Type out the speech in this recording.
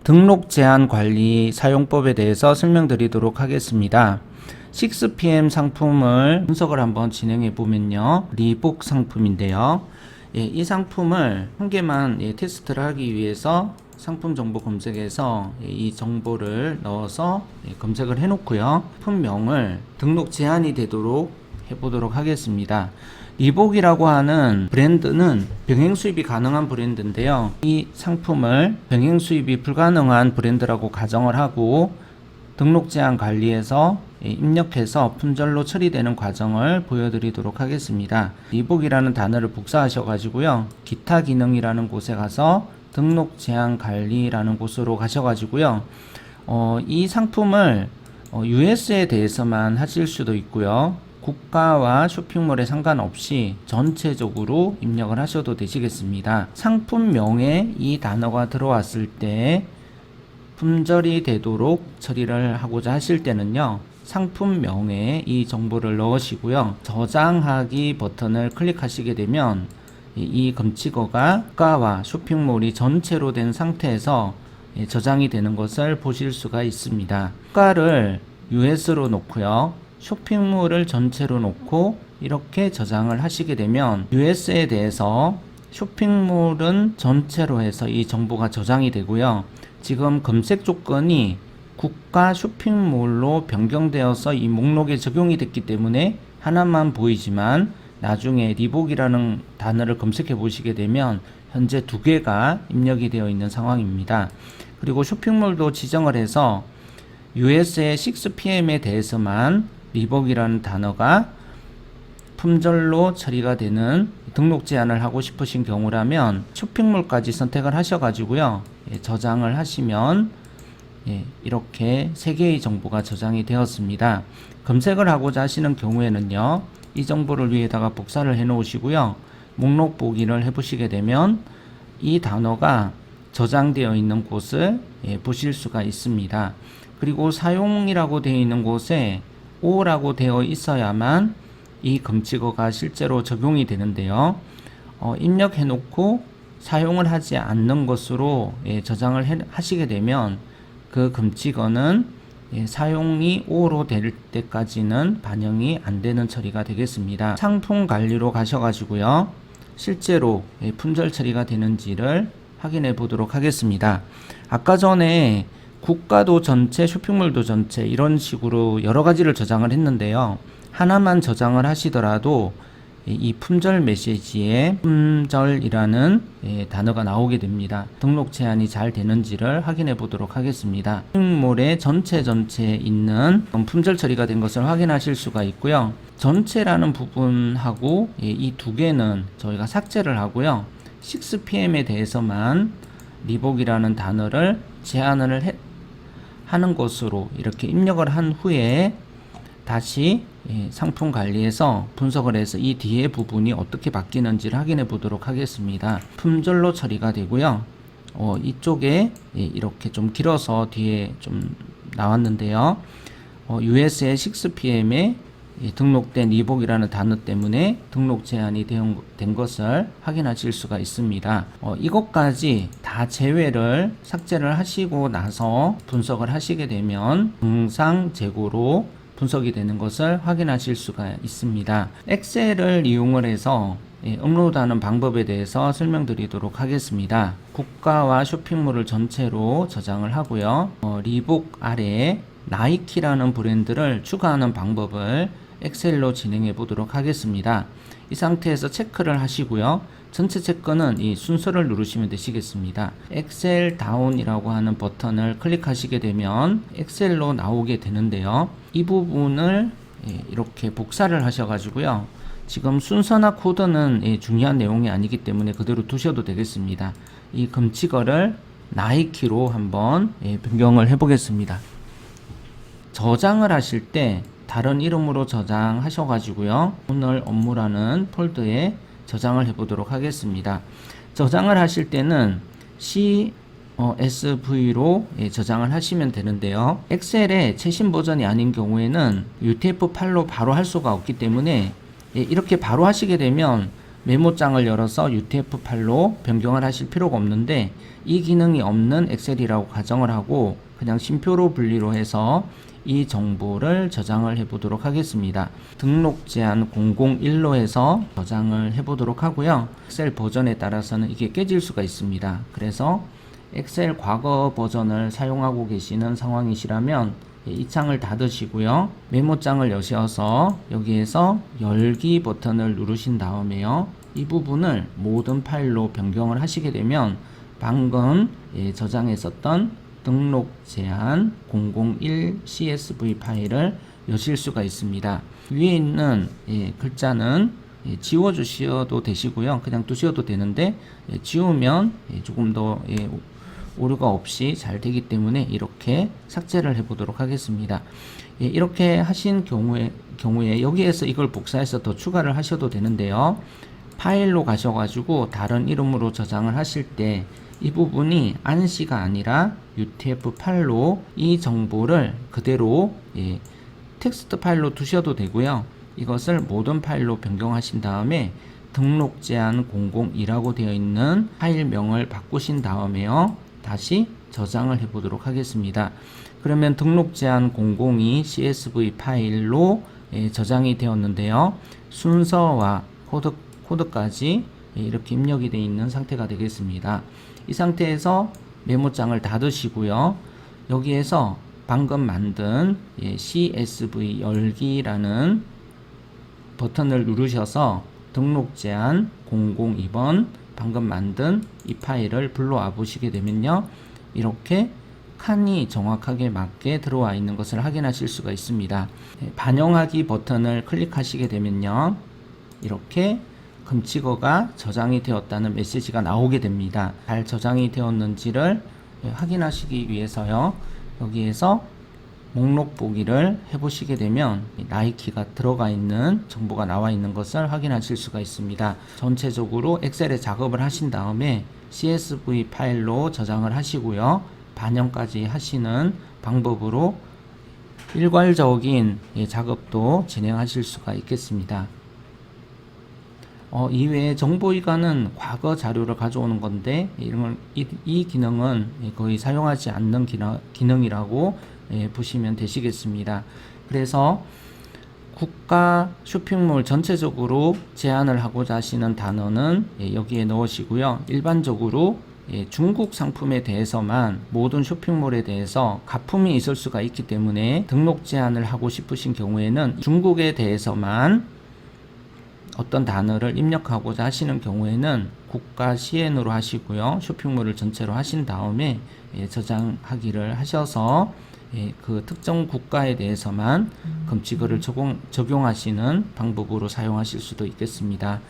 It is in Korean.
등록 제한 관리 사용법에 대해서 설명드리도록 하겠습니다. 6PM 상품을 분석을 한번 진행해 보면요. 리복 상품인데요. 이 상품을 한 개만 테스트를 하기 위해서 상품 정보 검색에서 이 정보를 넣어서 검색을 해 놓고요. 품명을 등록 제한이 되도록 해 보도록 하겠습니다. 리복이라고 하는 브랜드는 병행 수입이 가능한 브랜드인데요. 이 상품을 병행 수입이 불가능한 브랜드라고 가정을 하고 등록 제한 관리에서 입력해서 품절로 처리되는 과정을 보여드리도록 하겠습니다. 리복이라는 단어를 복사하셔 가지고요. 기타 기능이라는 곳에 가서 등록 제한 관리라는 곳으로 가셔 가지고요. 이 상품을 US에 대해서만 하실 수도 있고요. 국가와 쇼핑몰에 상관없이 전체적으로 입력을 하셔도 되시겠습니다. 상품명에 이 단어가 들어왔을 때 품절이 되도록 처리를 하고자 하실 때는요. 상품명에 이 정보를 넣으시고요. 저장하기 버튼을 클릭하시게 되면 이 검칙어가 국가와 쇼핑몰이 전체로 된 상태에서 저장이 되는 것을 보실 수가 있습니다. 국가를 US로 놓고요. 쇼핑몰을 전체로 놓고 이렇게 저장을 하시게 되면 US에 대해서 쇼핑몰은 전체로 해서 이 정보가 저장이 되고요. 지금 검색 조건이 국가 쇼핑몰로 변경되어서 이 목록에 적용이 됐기 때문에 하나만 보이지만 나중에 리복이라는 단어를 검색해 보시게 되면 현재 두 개가 입력이 되어 있는 상황입니다. 그리고 쇼핑몰도 지정을 해서 US의 6PM에 대해서만 리복이라는 단어가 품절로 처리가 되는 등록 제한을 하고 싶으신 경우라면 쇼핑몰까지 선택을 하셔가지고요. 저장을 하시면 이렇게 3개의 정보가 저장이 되었습니다. 검색을 하고자 하시는 경우에는요. 이 정보를 위에다가 복사를 해 놓으시고요. 목록 보기를 해보시게 되면 이 단어가 저장되어 있는 곳을 보실 수가 있습니다. 그리고 사용이라고 되어 있는 곳에 O라고 되어 있어야만 이 검칙어가 실제로 적용이 되는데요. 입력해 놓고 사용을 하지 않는 것으로 저장을 하시게 되면 그 검칙어는 사용이 O로 될 때까지는 반영이 안 되는 처리가 되겠습니다. 상품 관리로 가셔가지고요. 실제로 품절 처리가 되는지를 확인해 보도록 하겠습니다. 아까 전에 국가도 전체, 쇼핑몰도 전체 이런 식으로 여러 가지를 저장을 했는데요. 하나만 저장을 하시더라도 이 품절 메시지에 품절이라는 단어가 나오게 됩니다. 등록 제한이 잘 되는지를 확인해 보도록 하겠습니다. 쇼핑몰에 전체에 있는 품절 처리가 된 것을 확인하실 수가 있고요. 전체라는 부분하고 이 두 개는 저희가 삭제를 하고요. 6PM에 대해서만 리복이라는 단어를 제한을 하는 것으로 이렇게 입력을 한 후에 다시 상품 관리에서 분석을 해서 이 뒤에 부분이 어떻게 바뀌는지를 확인해 보도록 하겠습니다. 품절로 처리가 되고요. 이쪽에 이렇게 좀 길어서 뒤에 좀 나왔는데요. US의 6PM에 등록된 리복이라는 단어 때문에 등록 제한이 된 것을 확인하실 수가 있습니다. 이것까지 다 제외를 삭제를 하시고 나서 분석을 하시게 되면 정상 재고로 분석이 되는 것을 확인하실 수가 있습니다. 엑셀을 이용을 해서 업로드하는 방법에 대해서 설명드리도록 하겠습니다. 국가와 쇼핑몰을 전체로 저장을 하고요. 리복 아래에 나이키라는 브랜드를 추가하는 방법을 엑셀로 진행해 보도록 하겠습니다. 이 상태에서 체크를 하시고요. 전체 체크는 이 순서를 누르시면 되시겠습니다. 엑셀 다운이라고 하는 버튼을 클릭하시게 되면 엑셀로 나오게 되는데요. 이 부분을 이렇게 복사를 하셔가지고요. 지금 순서나 코드는 중요한 내용이 아니기 때문에 그대로 두셔도 되겠습니다. 이 검칙어를 나이키로 한번 변경을 해 보겠습니다. 저장을 하실 때 다른 이름으로 저장하셔가지고요. 오늘 업무라는 폴더에 저장을 해보도록 하겠습니다. 저장을 하실 때는 CSV로 저장을 하시면 되는데요. 엑셀의 최신 버전이 아닌 경우에는 UTF-8로 바로 할 수가 없기 때문에 이렇게 바로 하시게 되면 메모장을 열어서 UTF 파일로 변경을 하실 필요가 없는데, 이 기능이 없는 엑셀이라고 가정을 하고 그냥 쉼표로 분리로 해서 이 정보를 저장을 해 보도록 하겠습니다. 등록 제한 001로 해서 저장을 해 보도록 하고요. 엑셀 버전에 따라서는 이게 깨질 수가 있습니다. 그래서 엑셀 과거 버전을 사용하고 계시는 상황이시라면 이 창을 닫으시고요. 메모장을 여셔서 여기에서 열기 버튼을 누르신 다음에요. 이 부분을 모든 파일로 변경을 하시게 되면 방금 저장했었던 등록 제한 001 CSV 파일을 여실 수가 있습니다. 위에 있는 글자는 지워 주셔도 되시고요. 그냥 두셔도 되는데 지우면 조금 더 오류가 없이 잘 되기 때문에 이렇게 삭제를 해 보도록 하겠습니다. 이렇게 하신 경우에 여기에서 이걸 복사해서 더 추가를 하셔도 되는데요. 파일로 가셔가지고 다른 이름으로 저장을 하실 때 이 부분이 안시가 아니라 UTF-8로 이 정보를 그대로 텍스트 파일로 두셔도 되고요. 이것을 모든 파일로 변경하신 다음에 등록 제한 002라고 되어 있는 파일명을 바꾸신 다음에요. 다시 저장을 해 보도록 하겠습니다. 그러면 등록 제한 002 CSV 파일로 저장이 되었는데요. 순서와 코드까지 이렇게 입력이 되어 있는 상태가 되겠습니다. 이 상태에서 메모장을 닫으시고요. 여기에서 방금 만든 CSV 열기라는 버튼을 누르셔서 등록 제한 002번 방금 만든 이 파일을 불러와 보시게 되면요. 이렇게 칸이 정확하게 맞게 들어와 있는 것을 확인하실 수가 있습니다. 반영하기 버튼을 클릭하시게 되면요. 이렇게 금칙어가 저장이 되었다는 메시지가 나오게 됩니다. 잘 저장이 되었는지를 확인하시기 위해서요. 여기에서 목록 보기를 해보시게 되면 나이키가 들어가 있는 정보가 나와 있는 것을 확인하실 수가 있습니다. 전체적으로 엑셀에 작업을 하신 다음에 CSV 파일로 저장을 하시고요. 반영까지 하시는 방법으로 일괄적인 작업도 진행하실 수가 있겠습니다. 이외에 정보이관은 과거 자료를 가져오는 건데 이 기능은 거의 사용하지 않는 기능이라고 보시면 되시겠습니다. 그래서 국가 쇼핑몰 전체적으로 제한을 하고자 하시는 단어는 여기에 넣으시고요. 일반적으로 중국 상품에 대해서만 모든 쇼핑몰에 대해서 가품이 있을 수가 있기 때문에 등록 제한을 하고 싶으신 경우에는 중국에 대해서만 어떤 단어를 입력하고자 하시는 경우에는 국가 시엔으로 하시고요. 쇼핑몰을 전체로 하신 다음에 저장하기를 하셔서 그 특정 국가에 대해서만 금칙어를 적용하시는 방법으로 사용하실 수도 있겠습니다.